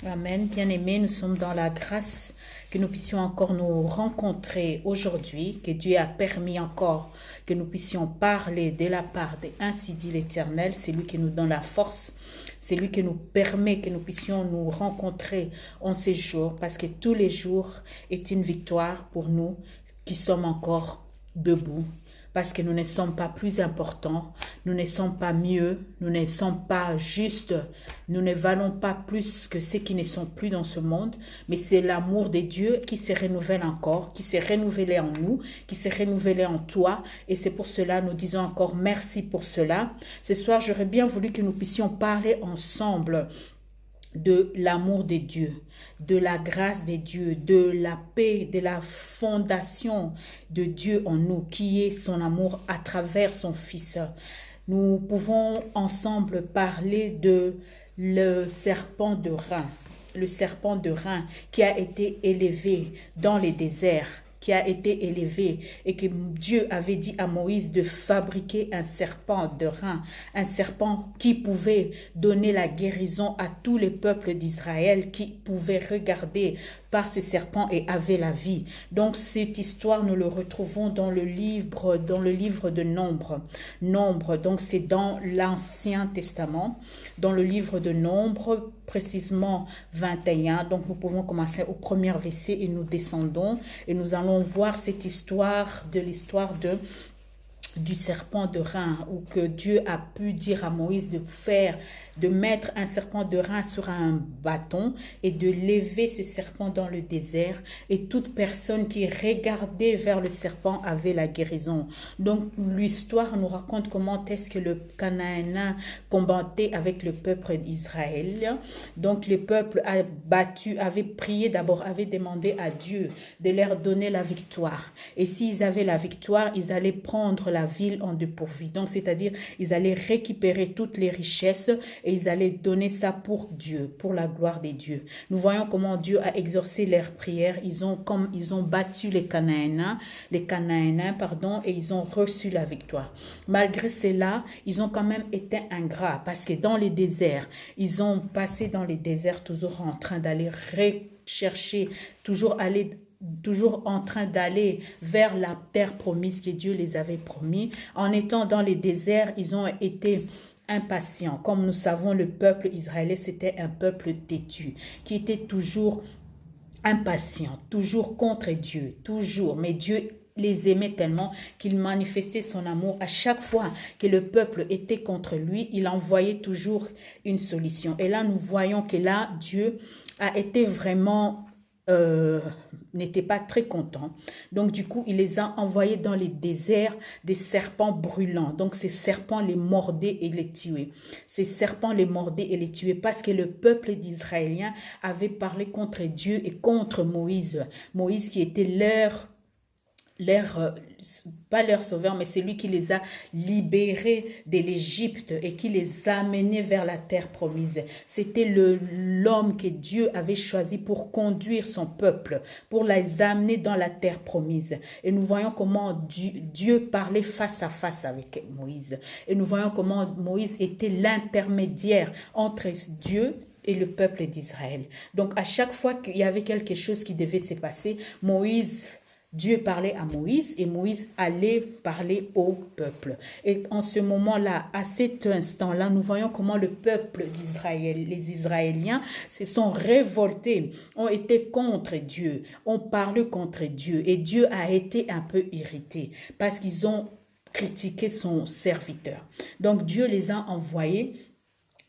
Amen. Bien-aimés, nous sommes dans la grâce que nous puissions encore nous rencontrer aujourd'hui, que Dieu a permis encore que nous puissions parler de la part de Ainsi dit l'Éternel. C'est lui qui nous donne la force, c'est lui qui nous permet que nous puissions nous rencontrer en ces jours, parce que tous les jours est une victoire pour nous qui sommes encore debout. Parce que nous ne sommes pas plus importants, nous ne sommes pas mieux, nous ne sommes pas justes, nous ne valons pas plus que ceux qui ne sont plus dans ce monde, mais c'est l'amour de Dieu qui se renouvelle encore, qui s'est renouvelé en nous, qui s'est renouvelé en toi, et c'est pour cela nous disons encore merci pour cela. Ce soir, j'aurais bien voulu que nous puissions parler ensemble de l'amour de Dieu, de la grâce de Dieu, de la paix, de la fondation de Dieu en nous, qui est son amour à travers son Fils. Nous pouvons ensemble parler de le serpent de Rein, le serpent de Rein qui a été élevé dans les déserts, qui a été élevé et que Dieu avait dit à Moïse de fabriquer un serpent de rein, un serpent qui pouvait donner la guérison à tous les peuples d'Israël qui pouvaient regarder par ce serpent et avaient la vie. Donc cette histoire, nous le retrouvons dans le livre de Nombre. Nombre, donc c'est dans l'Ancien Testament, dans le livre de Nombre, précisément 21. Donc nous pouvons commencer au premier verset et nous descendons et nous allons voir cette histoire du serpent de rein, où que Dieu a pu dire à Moïse de mettre un serpent de rein sur un bâton et de lever ce serpent dans le désert, et toute personne qui regardait vers le serpent avait la guérison. Donc l'histoire nous raconte comment est-ce que le Cananéen combattait avec le peuple d'Israël. Donc le peuple avait prié d'abord, avait demandé à Dieu de leur donner la victoire, et s'ils avaient la victoire, ils allaient prendre la ville en dépourvu. Donc, c'est-à-dire, ils allaient récupérer toutes les richesses et ils allaient donner ça pour Dieu, pour la gloire des dieux. Nous voyons comment Dieu a exaucé leurs prières. Ils ont battu les Cananéens, et ils ont reçu la victoire. Malgré cela, ils ont quand même été ingrats parce que dans les déserts, ils ont passé dans les déserts toujours en train d'aller rechercher, toujours en train d'aller vers la terre promise que Dieu les avait promis. En étant dans les déserts, ils ont été impatients. Comme nous savons, le peuple israélien, c'était un peuple têtu, qui était toujours impatient, toujours contre Dieu, toujours. Mais Dieu les aimait tellement qu'il manifestait son amour à chaque fois que le peuple était contre lui. Il envoyait toujours une solution. Et là, nous voyons que là, Dieu a été vraiment n'était pas très content. Donc du coup, il les a envoyés dans les déserts des serpents brûlants. Donc ces serpents les mordaient et les tuaient. Ces serpents les mordaient et les tuaient parce que le peuple d'Israéliens avait parlé contre Dieu et contre Moïse. Moïse qui était pas leur sauveur, mais c'est lui qui les a libérés de l'Égypte et qui les a amenés vers la terre promise. C'était l'homme que Dieu avait choisi pour conduire son peuple, pour les amener dans la terre promise. Et nous voyons comment Dieu parlait face à face avec Moïse. Et nous voyons comment Moïse était l'intermédiaire entre Dieu et le peuple d'Israël. Donc à chaque fois qu'il y avait quelque chose qui devait se passer, Dieu parlait à Moïse et Moïse allait parler au peuple. Et en ce moment-là, à cet instant-là, nous voyons comment le peuple d'Israël, les Israéliens, se sont révoltés, ont été contre Dieu, ont parlé contre Dieu. Et Dieu a été un peu irrité parce qu'ils ont critiqué son serviteur. Donc Dieu les a envoyés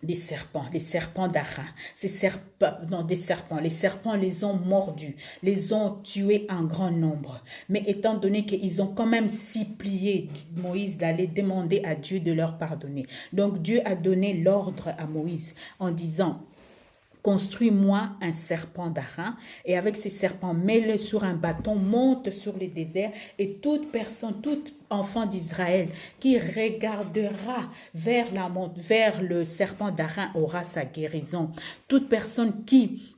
des serpents, les serpents d'Aran, les serpents les ont mordus, les ont tués en grand nombre. Mais étant donné qu'ils ont quand même supplié Moïse d'aller demander à Dieu de leur pardonner. Donc Dieu a donné l'ordre à Moïse en disant: construis-moi un serpent d'airain, et avec ces serpents, mets-le sur un bâton, monte sur le désert, et toute personne, tout enfant d'Israël qui regardera vers le serpent d'airain aura sa guérison. Toute personne qui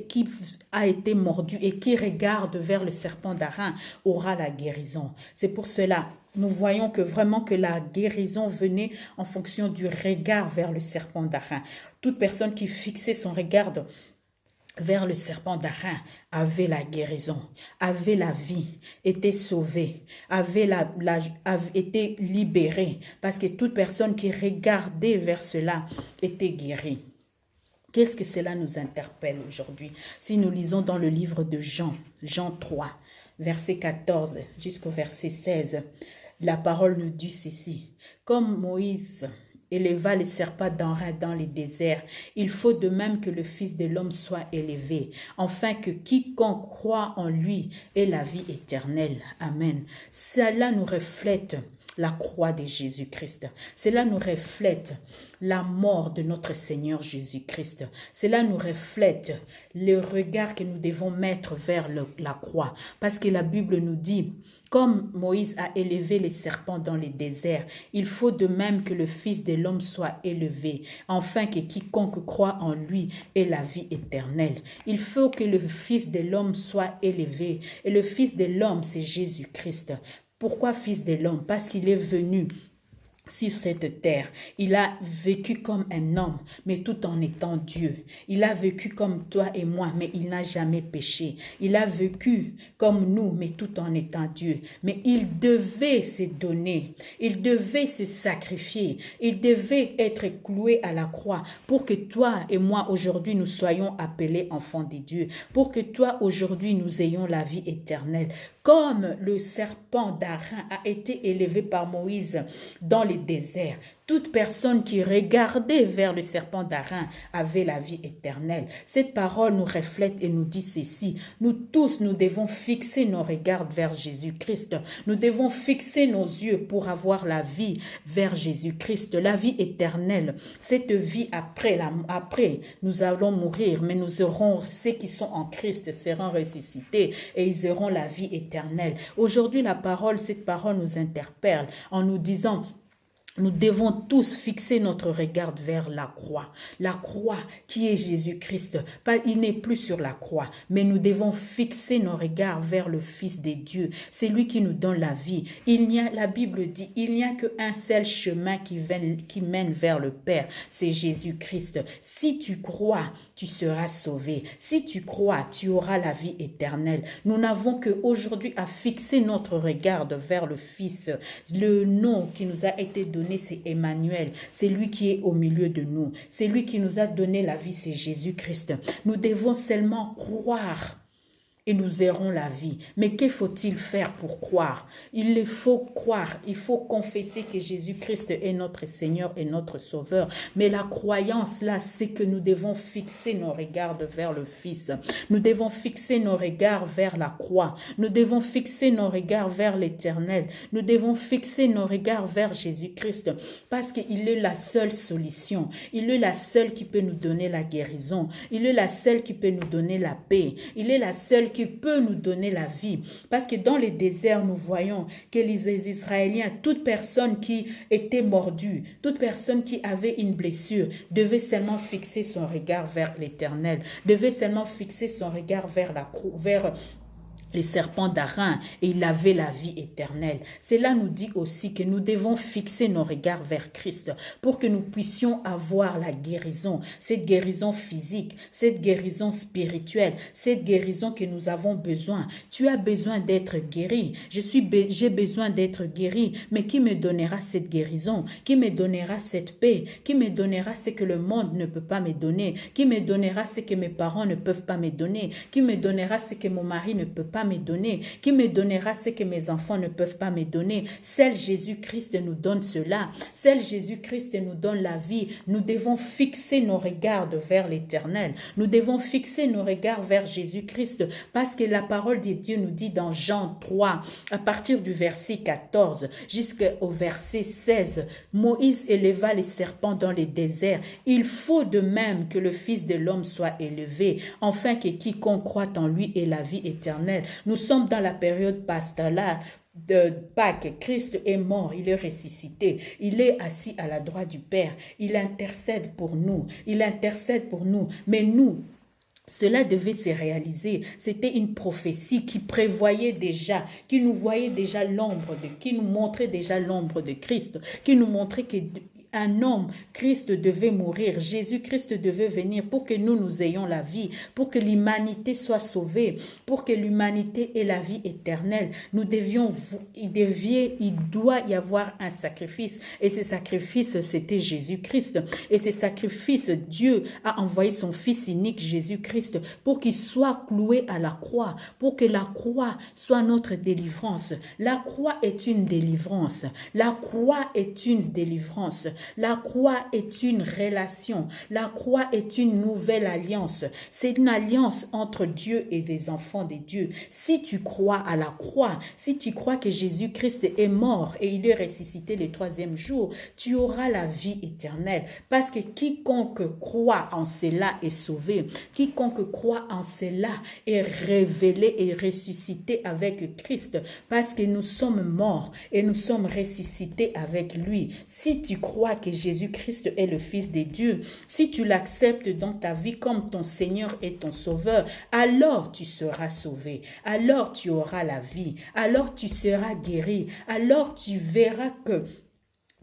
qui a été mordu et qui regarde vers le serpent d'airain aura la guérison. C'est pour cela, nous voyons que vraiment que la guérison venait en fonction du regard vers le serpent d'airain. Toute personne qui fixait son regard vers le serpent d'airain avait la guérison, avait la vie, était sauvée, avait été libérée, parce que toute personne qui regardait vers cela était guérie. Qu'est-ce que cela nous interpelle aujourd'hui? Si nous lisons dans le livre de Jean, Jean 3, verset 14 jusqu'au verset 16, la parole nous dit ceci. Comme Moïse éleva les serpents d'airain dans les déserts, il faut de même que le Fils de l'homme soit élevé, afin que quiconque croit en lui ait la vie éternelle. Amen. Cela nous reflète la croix de Jésus-Christ. Cela nous reflète la mort de notre Seigneur Jésus-Christ. Cela nous reflète le regard que nous devons mettre vers la croix. Parce que la Bible nous dit, comme Moïse a élevé les serpents dans les déserts, il faut de même que le Fils de l'homme soit élevé, afin que quiconque croit en lui ait la vie éternelle. Il faut que le Fils de l'homme soit élevé. Et le Fils de l'homme, c'est Jésus-Christ. Pourquoi Fils de l'homme? Parce qu'il est venu sur cette terre. Il a vécu comme un homme, mais tout en étant Dieu. Il a vécu comme toi et moi, mais il n'a jamais péché. Il a vécu comme nous, mais tout en étant Dieu. Mais il devait se donner, il devait se sacrifier, il devait être cloué à la croix pour que toi et moi aujourd'hui nous soyons appelés enfants de Dieu, pour que toi aujourd'hui nous ayons la vie éternelle. Comme le serpent d'airain a été élevé par Moïse dans les déserts, toute personne qui regardait vers le serpent d'airain avait la vie éternelle. Cette parole nous reflète et nous dit ceci. Nous tous, nous devons fixer nos regards vers Jésus-Christ. Nous devons fixer nos yeux pour avoir la vie vers Jésus-Christ, la vie éternelle. Cette vie après, nous allons mourir, mais nous aurons, ceux qui sont en Christ seront ressuscités et ils auront la vie éternelle. Aujourd'hui, cette parole nous interpelle en nous disant, nous devons tous fixer notre regard vers la croix qui est Jésus-Christ. Il n'est plus sur la croix, mais nous devons fixer nos regards vers le Fils de Dieu. C'est lui qui nous donne la vie. La Bible dit, il n'y a qu'un seul chemin qui mène vers le Père, c'est Jésus-Christ. Si tu crois, tu seras sauvé. Si tu crois, tu auras la vie éternelle. Nous n'avons qu'aujourd'hui à fixer notre regard vers le Fils. Le nom qui nous a été donné, c'est Emmanuel, c'est lui qui est au milieu de nous, c'est lui qui nous a donné la vie, c'est Jésus-Christ. Nous devons seulement croire et nous aurons la vie. Mais que faut-il faire pour croire? Il faut croire, il faut confesser que Jésus-Christ est notre Seigneur et notre Sauveur. Mais la croyance là, c'est que nous devons fixer nos regards vers le Fils. Nous devons fixer nos regards vers la croix. Nous devons fixer nos regards vers l'Éternel. Nous devons fixer nos regards vers Jésus-Christ parce qu'il est la seule solution. Il est la seule qui peut nous donner la guérison. Il est la seule qui peut nous donner la paix. Il est la seule qui peut nous donner la vie. Parce que dans les déserts, nous voyons que les Israéliens, toute personne qui était mordue, toute personne qui avait une blessure, devait seulement fixer son regard vers l'Éternel, devait seulement fixer son regard vers les serpents d'airain et il avait la vie éternelle. Cela nous dit aussi que nous devons fixer nos regards vers Christ pour que nous puissions avoir la guérison, cette guérison physique, cette guérison spirituelle, cette guérison que nous avons besoin. Tu as besoin d'être guéri. J'ai besoin d'être guéri. Mais qui me donnera cette guérison? Qui me donnera cette paix? Qui me donnera ce que le monde ne peut pas me donner? Qui me donnera ce que mes parents ne peuvent pas me donner? Qui me donnera ce que mon mari ne peut pas me donner, qui me donnera ce que mes enfants ne peuvent pas me donner. Seul Jésus-Christ nous donne cela. Seul Jésus-Christ nous donne la vie. Nous devons fixer nos regards vers l'Éternel. Nous devons fixer nos regards vers Jésus-Christ parce que la parole de Dieu nous dit dans Jean 3, à partir du verset 14 jusqu'au verset 16, Moïse éleva les serpents dans les déserts. Il faut de même que le Fils de l'homme soit élevé, afin que quiconque croit en lui ait la vie éternelle. Nous sommes dans la période pastorale de Pâques. Christ est mort, il est ressuscité, il est assis à la droite du Père, il intercède pour nous, mais nous, Cela devait se réaliser. C'était une prophétie qui prévoyait déjà, qui nous voyait déjà qui nous montrait déjà l'ombre de Christ, qui nous montrait que un homme, Christ devait mourir, Jésus-Christ devait venir pour que nous ayons la vie, pour que l'humanité soit sauvée, pour que l'humanité ait la vie éternelle. Il doit y avoir un sacrifice. Et ce sacrifice, c'était Jésus-Christ. Et ce sacrifice, Dieu a envoyé son Fils unique, Jésus-Christ, pour qu'il soit cloué à la croix, pour que la croix soit notre délivrance. La croix est une délivrance. La croix est une délivrance. La croix est une relation. La croix est une nouvelle alliance. C'est une alliance entre Dieu et les enfants de Dieu. Si tu crois à la croix, si tu crois que Jésus-Christ est mort et il est ressuscité le troisième jour, tu auras la vie éternelle. Parce que quiconque croit en cela est sauvé. Quiconque croit en cela est révélé et ressuscité avec Christ. Parce que nous sommes morts et nous sommes ressuscités avec lui. Si tu crois que Jésus-Christ est le Fils de Dieu, si tu l'acceptes dans ta vie comme ton Seigneur et ton Sauveur, alors tu seras sauvé, alors tu auras la vie, alors tu seras guéri, alors tu verras que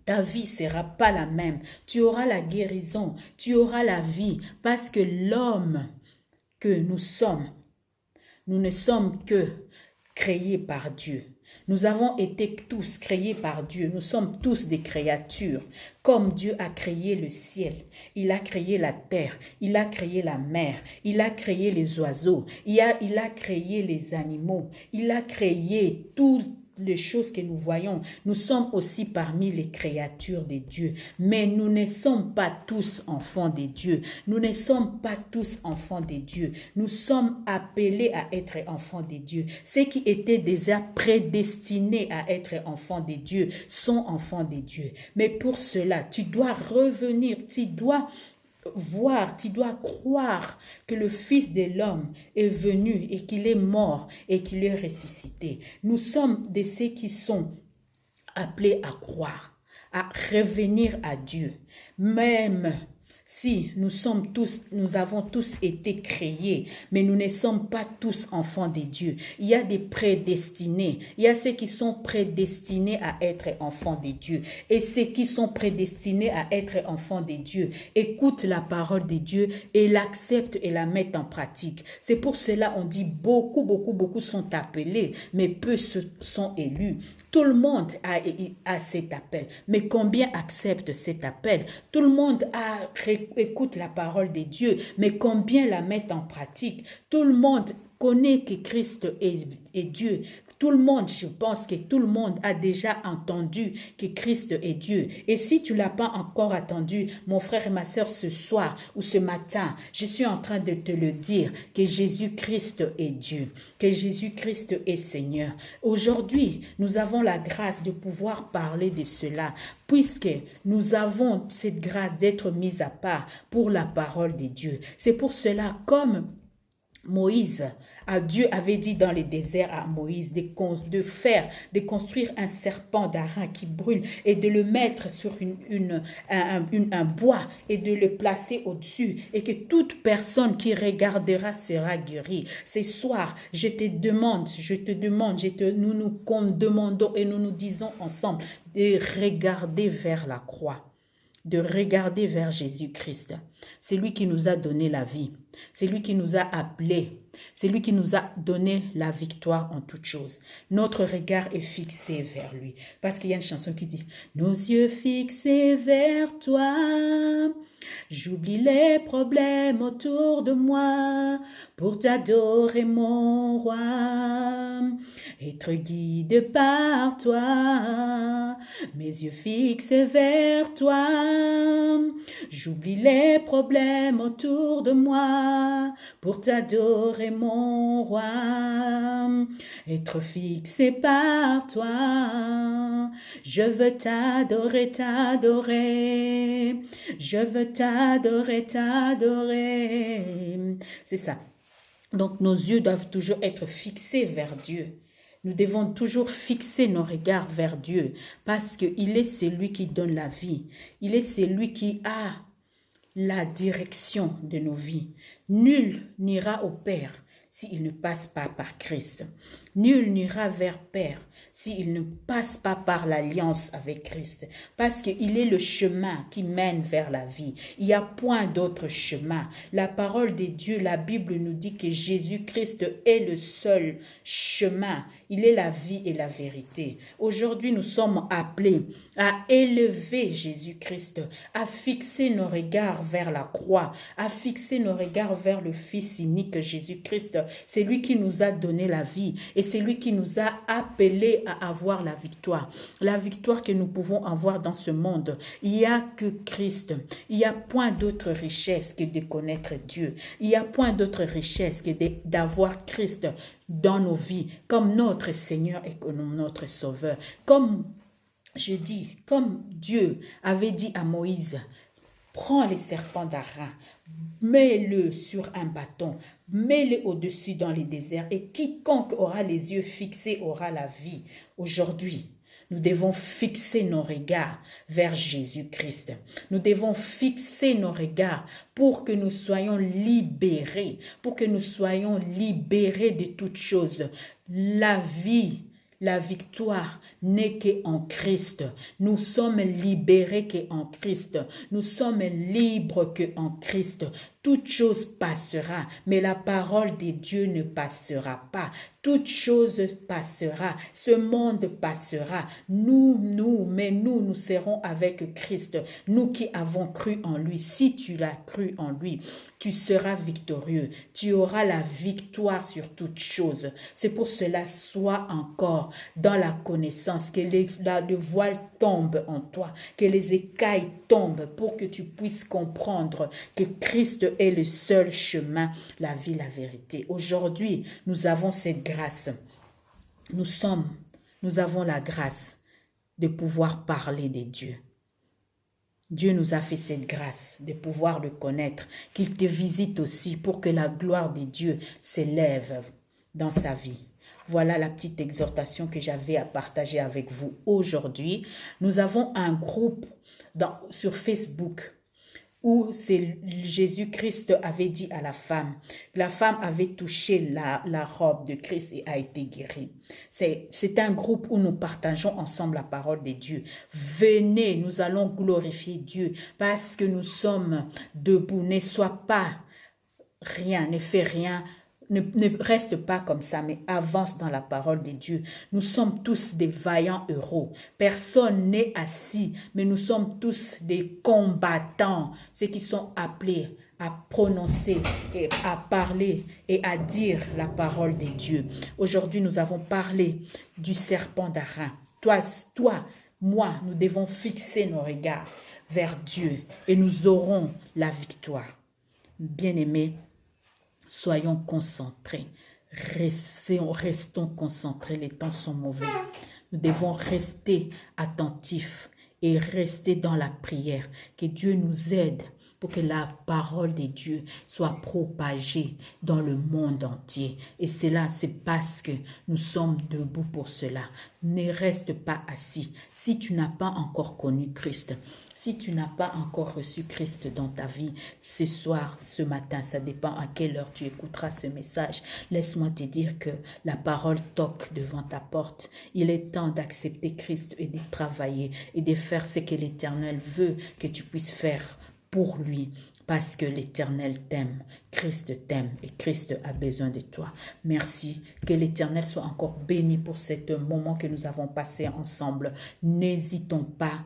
ta vie ne sera pas la même, tu auras la guérison, tu auras la vie, parce que l'homme que nous ne sommes que créés par Dieu. Nous avons été tous créés par Dieu. Nous sommes tous des créatures. Comme Dieu a créé le ciel, il a créé la terre, il a créé la mer, il a créé les oiseaux, il a créé les animaux, il a créé tout les choses que nous voyons. Nous sommes aussi parmi les créatures de Dieu, mais nous ne sommes pas tous enfants de Dieu. Nous ne sommes pas tous enfants de Dieu. Nous sommes appelés à être enfants de Dieu. Ceux qui étaient déjà prédestinés à être enfants de Dieu sont enfants de Dieu. Mais pour cela, tu dois revenir, tu dois voir, tu dois croire que le Fils de l'homme est venu et qu'il est mort et qu'il est ressuscité. Nous sommes de ceux qui sont appelés à croire, à revenir à Dieu. Même si nous avons tous été créés, mais nous ne sommes pas tous enfants de Dieu. Il y a des prédestinés. Il y a ceux qui sont prédestinés à être enfants de Dieu. Et ceux qui sont prédestinés à être enfants de Dieu écoutent la parole de Dieu et l'acceptent et la mettent en pratique. C'est pour cela qu'on dit beaucoup sont appelés, mais peu sont élus. Tout le monde a cet appel, mais combien acceptent cet appel? Tout le monde écoute la parole de Dieu, mais combien la mettent en pratique? Tout le monde connaît que Christ est Dieu. Tout le monde, je pense que tout le monde a déjà entendu que Christ est Dieu. Et si tu ne l'as pas encore entendu, mon frère et ma sœur, ce soir ou ce matin, je suis en train de te le dire, que Jésus-Christ est Dieu, que Jésus-Christ est Seigneur. Aujourd'hui, nous avons la grâce de pouvoir parler de cela, puisque nous avons cette grâce d'être mis à part pour la parole de Dieu. C'est pour cela, comme Moïse, Dieu avait dit dans le désert à Moïse de construire un serpent d'airain qui brûle et de le mettre sur un bois et de le placer au-dessus et que toute personne qui regardera sera guérie. Ce soir, nous nous demandons et nous nous disons ensemble de regarder vers la croix. De regarder vers Jésus-Christ. C'est lui qui nous a donné la vie. C'est lui qui nous a appelés. C'est lui qui nous a donné la victoire en toutes choses. Notre regard est fixé vers lui. Parce qu'il y a une chanson qui dit « Nos yeux fixés vers toi, j'oublie les problèmes autour de moi pour t'adorer mon roi, être guidé par toi, mes yeux fixés vers toi, j'oublie les problèmes autour de moi pour t'adorer mon roi, être fixé par toi, je veux t'adorer, t'adorer, je veux t'adorer, t'adorer. C'est ça. Donc nos yeux doivent toujours être fixés vers Dieu. Nous devons toujours fixer nos regards vers Dieu parce qu'il est celui qui donne la vie. Il est celui qui a la direction de nos vies. Nul n'ira au Père s'il ne passe pas par Christ. Nul n'ira vers Père s'il ne passe pas par l'alliance avec Christ. Parce qu'il est le chemin qui mène vers la vie. Il n'y a point d'autre chemin. La parole de Dieu, la Bible nous dit que Jésus-Christ est le seul chemin. Il est la vie et la vérité. Aujourd'hui, nous sommes appelés à élever Jésus-Christ, à fixer nos regards vers la croix, à fixer nos regards vers le Fils unique Jésus-Christ. C'est lui qui nous a donné la vie et c'est lui qui nous a appelés à avoir la victoire. La victoire que nous pouvons avoir dans ce monde. Il n'y a que Christ. Il n'y a point d'autre richesse que de connaître Dieu. Il n'y a point d'autre richesse que d'avoir Christ dans nos vies comme notre Seigneur et comme notre Sauveur. Comme Dieu avait dit à Moïse, prends les serpents d'Aaron, mets-le sur un bâton, mets-le au-dessus dans les déserts et quiconque aura les yeux fixés aura la vie. Aujourd'hui, nous devons fixer nos regards vers Jésus-Christ. Nous devons fixer nos regards pour que nous soyons libérés, de toutes choses. La vie, la victoire n'est qu'en Christ. Nous sommes libérés qu'en Christ. Nous sommes libres qu'en Christ. Toute chose passera, mais la parole de Dieu ne passera pas. Toute chose passera, ce monde passera. Nous serons avec Christ. Nous qui avons cru en lui. Si tu l'as cru en lui, tu seras victorieux. Tu auras la victoire sur toute chose. C'est pour cela, sois encore dans la connaissance, que le voile tombe en toi, que les écailles tombent pour que tu puisses comprendre que Christ est le seul chemin, la vie, la vérité. Aujourd'hui, nous avons cette grâce. Nous avons la grâce de pouvoir parler de Dieu. Dieu nous a fait cette grâce de pouvoir le connaître, qu'il te visite aussi pour que la gloire de Dieu s'élève dans sa vie. Voilà la petite exhortation que j'avais à partager avec vous aujourd'hui. Nous avons un groupe sur Facebook où Jésus-Christ avait dit à la femme avait touché la robe de Christ et a été guérie. C'est un groupe où nous partageons ensemble la parole de Dieu. Venez, nous allons glorifier Dieu parce que nous sommes debout. Ne sois pas rien, ne fais rien. Ne reste pas comme ça, mais avance dans la parole de Dieu. Nous sommes tous des vaillants héros. Personne n'est assis, mais nous sommes tous des combattants, ceux qui sont appelés à prononcer et à parler et à dire la parole de Dieu. Aujourd'hui, nous avons parlé du serpent d'Aaron. Toi, moi, nous devons fixer nos regards vers Dieu et nous aurons la victoire. Bien-aimés, soyons concentrés, restons concentrés, les temps sont mauvais. Nous devons rester attentifs et rester dans la prière, que Dieu nous aide pour que la parole de Dieu soit propagée dans le monde entier. Et cela, c'est parce que nous sommes debout pour cela. Ne reste pas assis. Si tu n'as pas encore connu Christ, si tu n'as pas encore reçu Christ dans ta vie, ce soir, ce matin, ça dépend à quelle heure tu écouteras ce message. Laisse-moi te dire que la parole toque devant ta porte. Il est temps d'accepter Christ et de travailler et de faire ce que l'Éternel veut que tu puisses faire pour lui. Parce que l'Éternel t'aime, Christ t'aime et Christ a besoin de toi. Merci, que l'Éternel soit encore béni pour ce moment que nous avons passé ensemble. N'hésitons pas.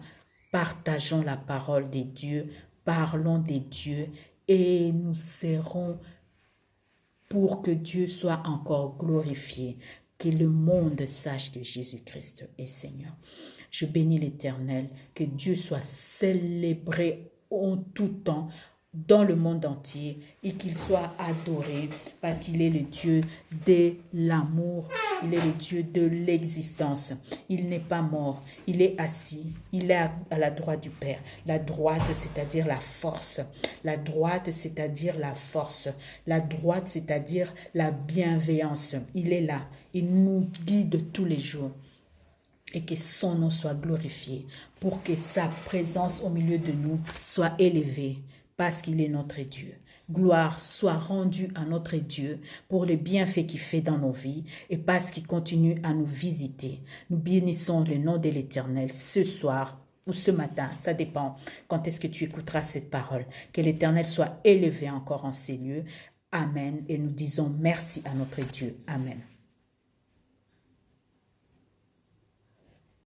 Partageons la parole de Dieu, parlons de Dieu et nous serons pour que Dieu soit encore glorifié, que le monde sache que Jésus-Christ est Seigneur. Je bénis l'Éternel, que Dieu soit célébré en tout temps, dans le monde entier et qu'il soit adoré parce qu'il est le Dieu de l'amour, il est le Dieu de l'existence. Il n'est pas mort, il est assis, il est à la droite du Père. La droite, c'est-à-dire la force. La droite, c'est-à-dire la force. La droite, c'est-à-dire la bienveillance. Il est là, il nous guide tous les jours. Et que son nom soit glorifié pour que sa présence au milieu de nous soit élevée. parce qu'il est notre Dieu. Gloire soit rendue à notre Dieu pour les bienfaits qu'il fait dans nos vies et parce qu'il continue à nous visiter. Nous bénissons le nom de l'Éternel ce soir ou ce matin, ça dépend quand est-ce que tu écouteras cette parole. Que l'Éternel soit élevé encore en ces lieux. Amen. Et nous disons merci à notre Dieu. Amen.